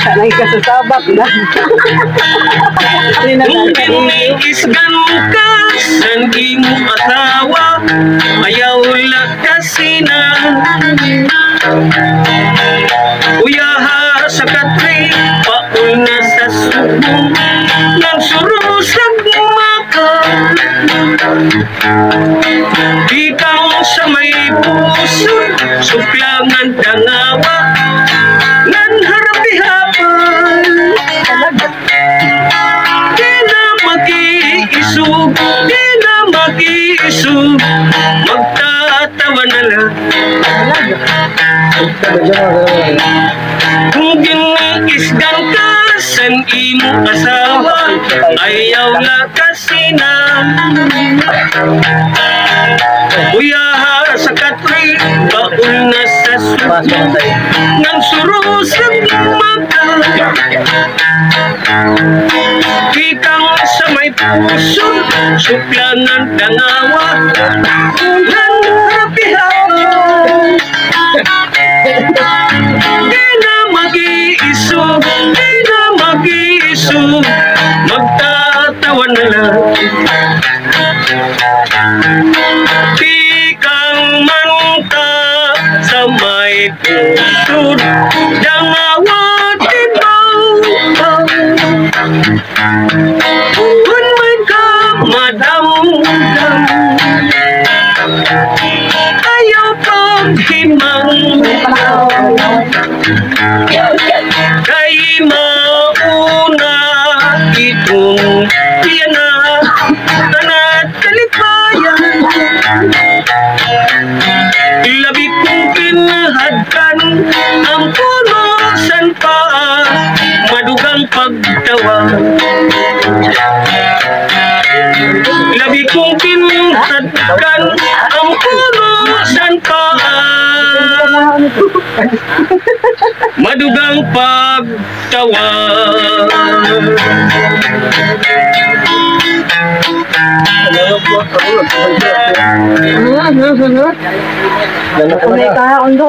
Lagi kasusabak na. Isgan ka san imo asawa, ayaw kasi na. Uyaha sa katri, paul na sa subo, nang surusag maka. Ikang sa may puso, suplangan dangawa, nan harapi hapal. Di na mag-iisog, di na mag-iisog, magtatawa na lang. Kung giniisgan ka san imo asawa, ayaw na kasi na. Uyaha sa katri, baul na sa subo, nang surusag mata. Ikang sa may puso, suplangan dangawa, nan harapi hapon. Di na mag-iisog, di na mag-iisog, magtatawa na lang. Tikang manta sa may puso, dangawa tibaw. Kung may kamadam-dam, ayaw paghimang. Kay mauna itong piyana tanat kalipayan. Labi kong pinahadkan ang punosan pa, madugang pagtawa. Labi kong pinahadkan ang punosan pa, madugang pagtawa. May kahakon doon.